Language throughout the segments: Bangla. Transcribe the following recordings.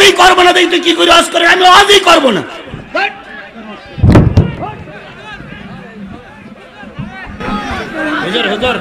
ওয়াজই করবো না। তুই কি করে ওয়াজ করে? আমি ওয়াজই করবো না। হুজুর হুজুর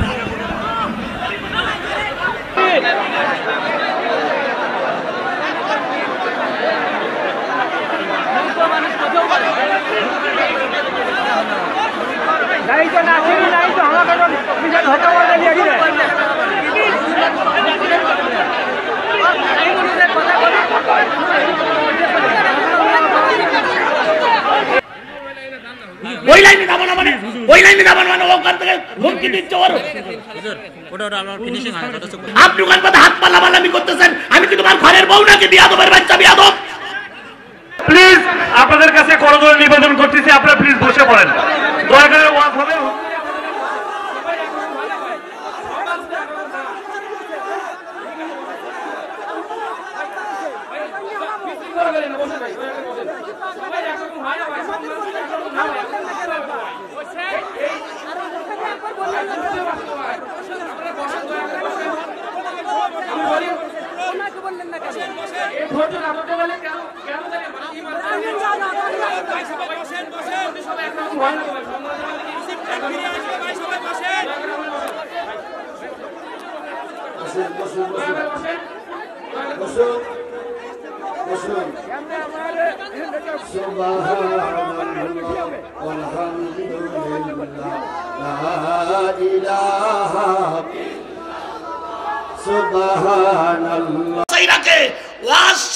ওই লাইনে যাবো না, মানে ওই লাইনে যাবো না, মানে ওখান থেকে হুমকি দিচ্ছে ওর। আপনি ওখান থেকে হাত পাল্লামি করতেছেন। আমি কি তোমার ঘরের বউ নাকি? বিয়াদবের বাচ্চা, বিয়াদব। প্লিজ আপনাদের কাছে করজোড়ে নিবেদন করতেছি, আপনারা প্লিজ বসে পড়েন, দয়া করে ওয়াজ হবে।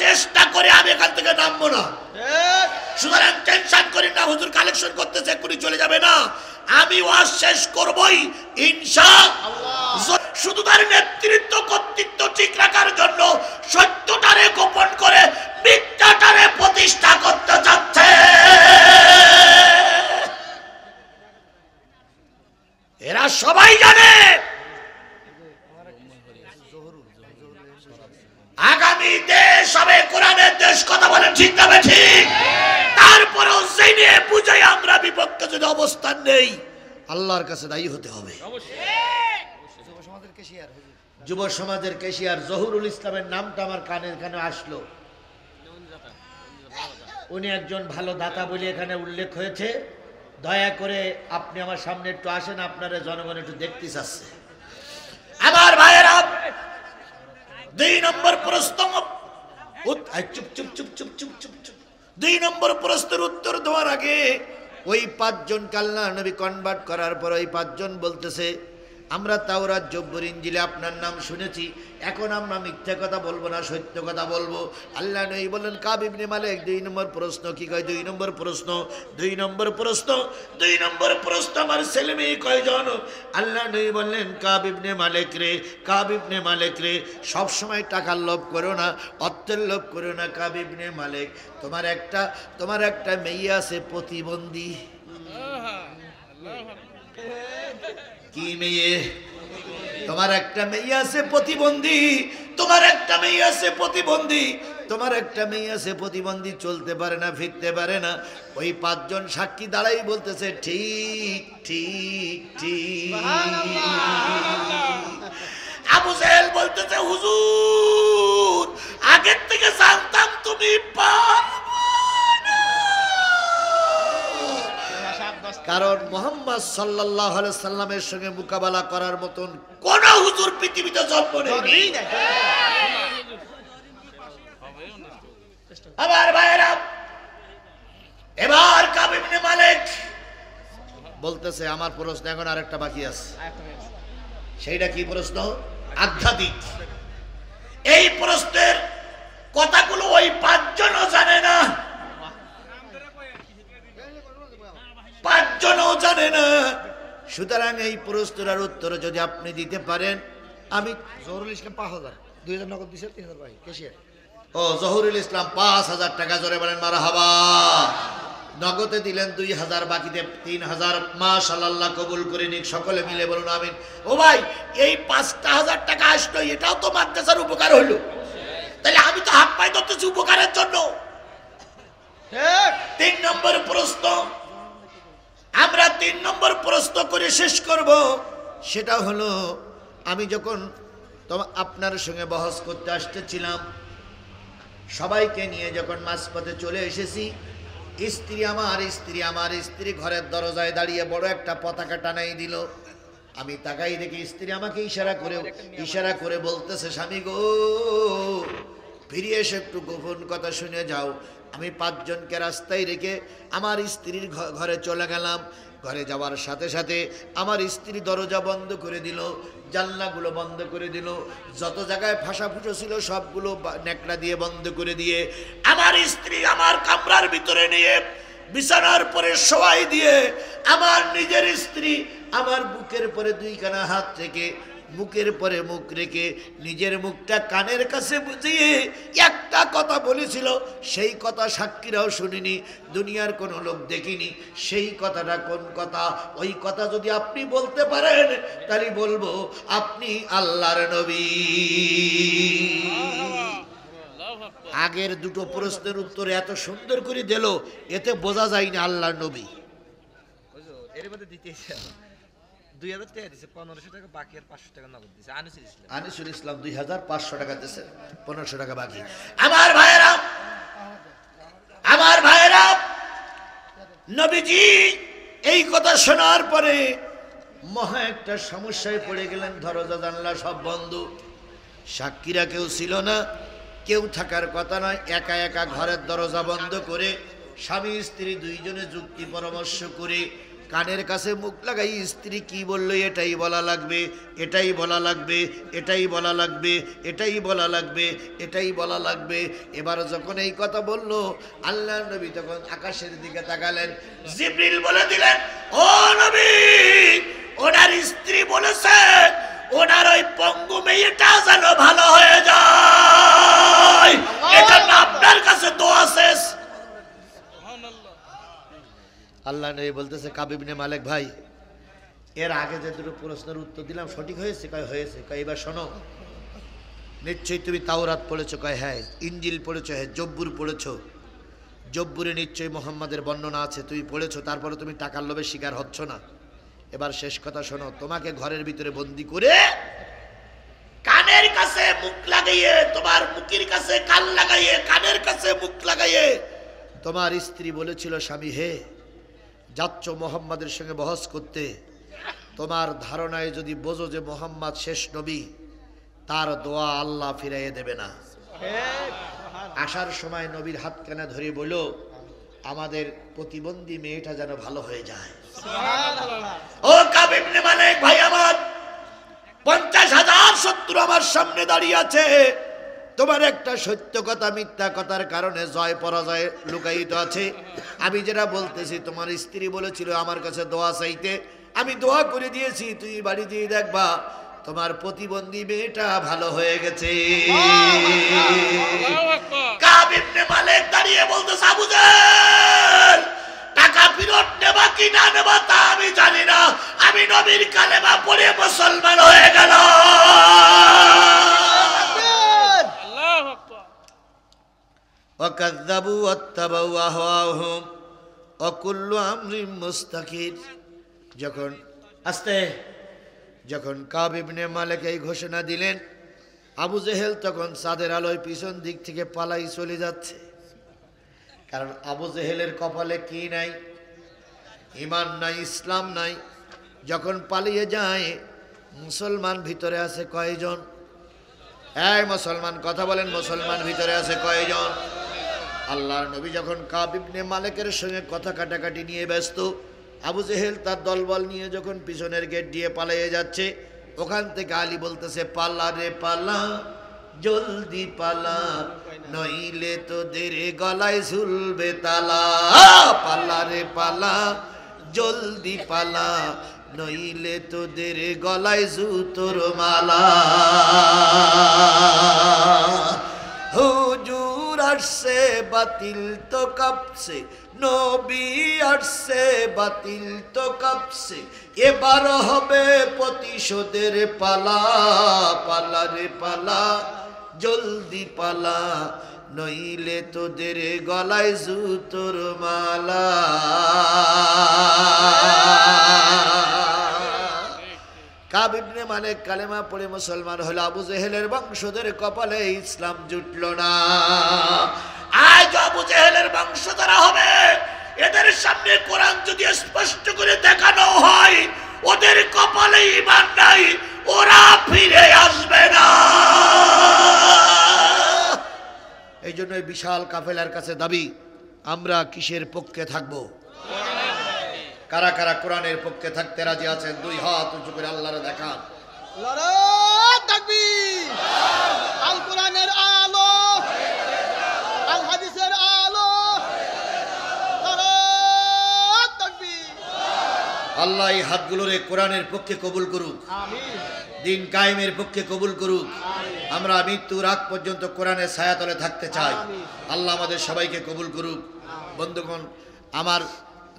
চেষ্টা করে আমি এখান থেকে নামবো না। সুতরাং টেনশন করি না, হুজুর কালেকশন করতেছে, এক্ষুনি চলে যাবে না। আমি ওয়াজ শেষ করবই ইনশাআল্লাহ। শুধু তার নেতৃত্ব কর্তৃত্ব ঠিক রাখার জন্য সত্যটারে গোপন করে মিথ্যাটারে প্রতিষ্ঠা করতে যাচ্ছে। এরা সবাই জানে আগামী দেশ হবে কোরআনের দেশ। কথা বলেন ঠিক না ঠিক? তারপরেও জেনে বুঝে আমরা বিপক্ষে যদি অবস্থান নেই, আল্লাহর কাছে দায়ী হতে হবে। যুব সমাজের কেশিয়ার জহুরুল ইসলামের নামটা আমার কানে আসলো। উনি একজন ভালো দাতা বলে এখানে উল্লেখ হয়েছে। দয়া করে আপনি আমার সামনে একটু আসেন, আপনারা জনগণ একটু দেখতে চাচ্ছে। আমার ভাইয়েরা, 2 নম্বর প্রশ্ন, চুপ চুপ চুপ চুপ চুপ চুপ চুপ 2 নম্বর প্রশ্নের উত্তর দেওয়ার আগে ওই 5 জনকে আল্লাহ নবী কনভার্ট করার পর ওই 5 জন বলতেছে, আমরা তাওরাত জব্বর ইনজিলে আপনার নাম শুনেছি, এখন আমরা মিথ্যা কথা বলবো না, সত্য কথা বলবো। আল্লাহ নবী বললেন কাব ইবনে মালিক। 2 নম্বর প্রশ্ন কি কয়? 2 নম্বর প্রশ্ন, 2 নম্বর প্রশ্ন, 2 নম্বর প্রশ্ন, আমার ছেলে মেয়ে কয়জন? আল্লাহ নবী বললেন কাব ইবনে মালিক রে, কাব ইবনে মালিক রে, সব সময় টাকার লোভ করো না, অর্থের লোভ করো না। কাব ইবনে মালিক, তোমার একটা মেয়ে আছে প্রতিবন্ধী। কি মেয়ে? তোমার একটা মেয়ে আছে প্রতিবন্ধী, তোমার একটা মেয়ে আছে প্রতিবন্ধী, তোমার একটা মেয়ে আছে প্রতিবন্ধী, চলতে পারে না, ফিরতে পারে না। ওই 5 জন সাক্ষী দাঁড়াই বলতেছে ঠিক ঠিক ঠিক। আবু জাহেল বলতেছে হুজুর আগের থেকে জানতাম তুমি কারণ মুহাম্মদ সাল্লাল্লাহু আলাইহি সাল্লামের সঙ্গে মোকাবেলা করার মতন কোন হুজুর পৃথিবীতে জন্ম নেয়নি। আমার ভাইয়েরা, এবার কাব ইবনে মালিক বলতেছে আমার প্রশ্ন এখন আরেকটা বাকি আছে। সেইটা কি প্রশ্ন? আধ্যাত্মিক। এই প্রশ্নের কথাগুলো ওই 5 জনও জানে না, 5 জনও জানে না। সুতরাং এই প্রশ্নের উত্তর যদি আপনি দিতে পারেন, আমি জহুরুল ইসলাম 5000, 2000 নগদ দিয়েছেন, 3000 ভাই ক্যাশিয়ার। ও জহুরুল ইসলাম 5000 টাকা, জোরে বলেন মারহাবা। নগদে দিলেন 2000, বাকিতে 3000। মাশাআল্লাহ, কবুল করে নিক, সকলে মিলে বলুন আমিন। ও ভাই, এই 5000 টাকা আসলো, এটাও তো মাদ্রাসার উপকার হলো। তাহলে আমি তো হাত পায়ে ধরতেছি উপকারের জন্য। 3 নম্বর প্রশ্ন, আমরা 3 নম্বর প্রশ্ন করে শেষ করব। সেটা হলো, আমি যখন আপনার সঙ্গে বহস করতে আসতেছিলাম, সবাইকে নিয়ে যখন মাঝপথে চলে এসেছি, আমার স্ত্রী ঘরের দরজায় দাঁড়িয়ে বড় একটা পতাকা টানাই দিল। আমি তাকাই দেখি স্ত্রী আমাকে ইশারা করে বলতেছে, স্বামী গো, ফিরে এসে একটু গোপন কথা শুনে যাও। আমি 5 জনকে রাস্তায় রেখে আমার স্ত্রীর ঘরে চলে গেলাম। ঘরে যাওয়ার সাথে সাথে আমার স্ত্রী দরজা বন্ধ করে দিল, জানলাগুলো বন্ধ করে দিল, যত জায়গায় ফাঁসা ফুটো ছিল সবগুলো নেকড়া দিয়ে বন্ধ করে দিয়ে আমার স্ত্রী আমার কামরার ভিতরে নিয়ে বিছানার পরে শোয়াই দিয়ে আমার নিজের স্ত্রী আমার বুকের পরে 2 খানা হাত রেখে, মুখের পরে মুখ রেখে, নিজের মুখটা কানের কাছে বুঝিয়ে একটা কথা বলেছিল। সেই কথা সাক্ষীরাও শুনিনি, দুনিয়ার কোনো লোক দেখিনি। সেই কথাটা কোন কথা? ওই কথা যদি আপনি বলতে পারেন তাহলে বলবো আপনি আল্লাহর নবী। আগের দুটো প্রশ্নের উত্তর এত সুন্দর করে দিল, এতে বোঝা যায় না আল্লাহর নবী। এর মধ্যে দিতেছে 2000 টাকা দিছে, 1500 টাকা বাকি আর 500 টাকা নগদ দিছে। আনিসুল ইসলাম 2500 টাকা দিছে, 1500 টাকা বাকি। আমার ভাইয়েরা, নবীজি এই কথা শোনার পরে মহা একটা সমস্যায় পড়ে গেলেন। দরজা জানলা সব বন্ধ, সাক্ষীরা কেউ ছিল না, কেউ থাকার কথা নয়। একা একা ঘরের দরজা বন্ধ করে স্বামী স্ত্রী 2 জনে যুক্তি পরামর্শ করে কানের কাছে মুখ লাগাই স্ত্রী কি বললো এটাই বলা লাগবে, এটাই বলা লাগবে, এটাই বলা লাগবে, এটাই বলা লাগবে, এটাই বলা লাগবে। এবার যখন এই কথা বললো, আল্লাহর নবী তখন আকাশের দিকে তাকালেন। জিবরিল বলে দিলেন, ও নবী, ওনার স্ত্রী বলেছে ওনার ওই পঙ্গু মেয়েটা যেন ভালো হয়ে যায়, এজন্য আপনার কাছে দোয়া শেষ। আল্লাহ নবী বলতেছে, কাব ইবনে মালিক ভাই, এর আগে যে দুটো প্রশ্নের উত্তর দিলাম সঠিক হয়েছে? কয় হয়েছে। কয় এবার শোনো, নিশ্চয়ই তুমি তাওরাত পড়েছো? কয় হ্যাঁ। ইনজিল পড়েছো? হ্যাঁ। জব্বুর পড়েছো? জব্বুরে নিশ্চয়ই মোহাম্মদের বর্ণনা আছে, তুমি পড়েছো, তারপরে তুমি টাকার লোভে শিকার হচ্ছ না। এবার শেষ কথা শোনো, তোমাকে ঘরের ভিতরে বন্দি করে কানের কাছে মুখ লাগাইয়ে, তোমার মুখের কাছে কান লাগাইয়ে, কানের কাছে মুখ লাগাইয়ে তোমার স্ত্রী বলেছিল, স্বামী হে, যাচ্ছ মোহাম্মদের সঙ্গে বহস করতে, তোমার ধারণায় যদি বোঝো যে মোহাম্মদ শেষ নবী, তার দোয়া আল্লাহ ফিরাইয়ে দেবে না। আসার সময় নবীর হাত কানা ধরে বলল, আমাদের প্রতিবন্ধী মেয়েটা যেন ভালো হয়ে যায়। ও কাব ইবনে মালিক ভাই আমার, 50,000 শত্রু আমার সামনে দাঁড়িয়ে আছে, তোমার একটা সত্য কথা মিথ্যা কথার কারণে জয় পরাজয় লুকায়িত আছে। আমি যেটা বলতেছি, তোমার স্ত্রী বলেছিল আমার কাছে দোয়া চাইতে, আমি দোয়া করে দিয়েছি, তুই বাড়ি দিয়ে দেখবা তোমার প্রতিবন্ধী মেয়েটা ভালো হয়ে গেছে। কাব ইবনে মালিক দাঁড়িয়ে বলতেছে, আবু জাহেল, টাকা ফেরত নেবা কি না নেবা তা আমি জানি না, আমি নবীর কালেমা পড়ে মুসলমান হয়ে গেলাম। وكذبوا واتبعوا أهواءهم وكل أمر مستقيم। যখন কাব ইবনে মালিক এই ঘোষণা দিলেন, আবু জেহেল তখন চাঁদের আলোয় পিছন দিক থেকে পালাই চলে যাচ্ছে। কারণ আবু জেহেলের কপালে কি নাই? ঈমান নাই, ইসলাম নাই। যখন পালিয়ে যায়, মুসলমান ভিতরে আছে কয়জন? এই মুসলমান কথা বলেন, মুসলমান ভিতরে আছে কয়জন? আল্লাহর নবী যখন কাব ইবনে মালিকের সঙ্গে কথা কাটাকাটি নিয়ে ব্যস্ত, আবু জেহেল তার দলবল নিয়ে যখন পিছনের গেট দিয়ে পালিয়ে যাচ্ছে, ওখান থেকে আলী বলতেছে, পালা রে পালা, জলদি পালা, নইলে তোদের গলায় ঝুলবে তালা। পালা রে পালা, জলদি পালা, নইলে তোদের গলায় জুতোর মালা। হুজুর আসছে বাতিল তো কাঁপছে, নবী আসছে বাতিল তো কাঁপছে, এবার হবে প্রতিশোধের পালা। পালা রে পালা, জলদি পালা, নইলে তোদের গলায় জুতোর মালা। কাব ইবনে মালিক কালেমা পড়ে মুসলমান হলো। আবু জেহেলের বংশধর কপালে ইসলাম জুটল না। যারা হবে এদের সামনে কোরআন যদি স্পষ্ট করে দেখানো হয় ওদের কপালে ঈমান নাই, ওরা ফিরে আসবে না। এই জন্য এই বিশাল কাফেলার কাছে দাবি, আমরা কিসের পক্ষে থাকব? কারা কারা কোরআনের পক্ষে থাকতে রাজি আছেন? দুই হাত উঁচু করে আল্লাহরে দেখান। নারায়ে তাকবীর, আল কোরআনের আলো, আল হাদিসের আলো, নারায়ে তাকবীর। আল্লাহ এই হাতগুলোরে কোরআনের পক্ষে কবুল করুক, আমিন, দিন কায়েমের পক্ষে কবুল করুক। আমরা মৃত্যুর আগ পর্যন্ত কোরআনের ছায়াতলে থাকতে চাই। আল্লাহ আমাদের সবাইকে কবুল করুক। বন্ধুগণ, আমার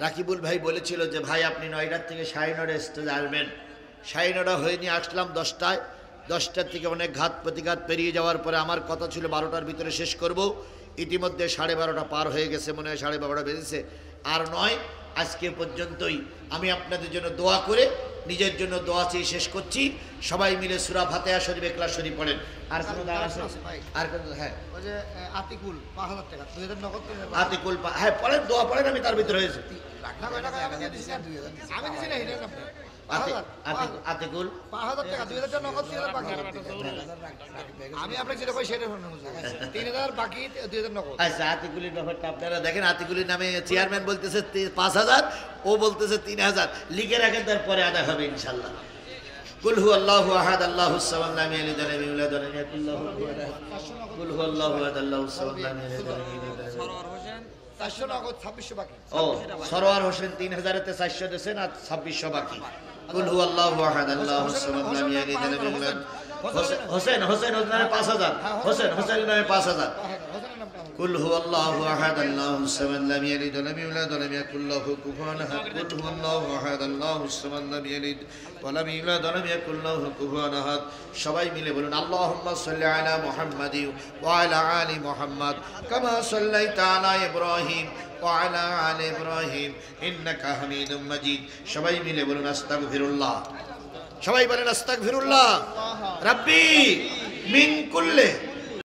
রাকিবুল ভাই বলেছিল যে ভাই আপনি 9টার থেকে 9:30 স্টেজে আসবেন। 9:30 হয়নি, আসলাম 10টায়। 10টার থেকে অনেক ঘাত প্রতিঘাত পেরিয়ে যাওয়ার পরে আমার কথা ছিল 12টার ভিতরে শেষ করব। ইতিমধ্যে 12:30 পার হয়ে গেছে, মনে হয় 12:30 বেজেছে। আর নয়, আজকে পর্যন্তই। আমি আপনাদের জন্য দোয়া করে নিজের জন্য দোয়া চেয়ে শেষ করছি। সবাই মিলে সূরা ফাতিহা শরীফ, ইখলাস শরীফ পড়েন। আর কোনো দাঁড় আছে? আর কোনো? হ্যাঁ, ওই যে আতিকুল 5000 টাকা 2000 নগদ করে দেব। আতিকুল হ্যাঁ পড়েন, দোয়া পড়েন, আমি তার ভিতরে হয়েছে। না কয় টাকা আমি দিছি না 2000, আমি দিছি না এটা আপনি আতিকুল 5000 টাকা 2000 টাকা নগদ 2000 বাকি। আমি আপনাকে যেটা কই সেটা শুনুন, 3000 বাকি 2000 নগদ। আচ্ছা, আতিকুলির ব্যাপারটা আপনারা দেখেন। আতিকুলির নামে চেয়ারম্যান বলতেছে 5000, ও বলতেছে 3000। লিখে রাখেন, তারপরে আদায় হবে ইনশাল্লাহ। কুল হু আল্লাহু আহাদ আল্লাহুস সামাদ লাম ইয়ালিদ ওয়া লাম ইউলাদ ওয়া লাম ইয়াকুল লাহু কুফুওয়ান আহাদ। কুল হু আল্লাহু আহাদ আল্লাহুস সামাদ লাম ইয়ালিদ ওয়া লাম ইউলাদ ওয়া লাম ইয়াকুল লাহু। 400 নগদ 2600 বাকি। ও সরোয়ার হোসেন 3000-তে 400 দিয়েছেন আর 2600 বাকি। কুল হু আল্লাহু আহাদ আল্লাহুস সামাদ লাম ইয়ালিদ ওয়া লাম ইউলাদ। হোসেন নামে 5000, হোসেন নামে 5000। কুল হু আল্লাহু আহাদ আল্লাহুস সামাদ লাম ইয়ালিদ ওয়া লাম ইউলাদ ওয়া লাম ইয়াকুল লাহু কুফুওয়ান আহাদ। কুল হু আল্লাহু আহাদ আল্লাহুস সামাদ লাম ইয়ালিদ ওয়া লাম ইউলাদ ওয়া লাম ইয়াকুল লাহু কুফুওয়ান আহাদ। সবাই মিলে বলুন আল্লাহুম্মা সাল্লি আলা মুহাম্মাদি ওয়া আলা আলি মুহাম্মাদ কামা সাল্লাইতা আলা ইব্রাহিম ওয়া আলা আলি ইব্রাহিম ইন্নাকা হামিদুম মাজিদ। সবাই মিলে বলুন আস্তাগফিরুল্লাহ। সবাই বলেন আস্তাগফিরুল্লাহ রাব্বি মিন কুল্লি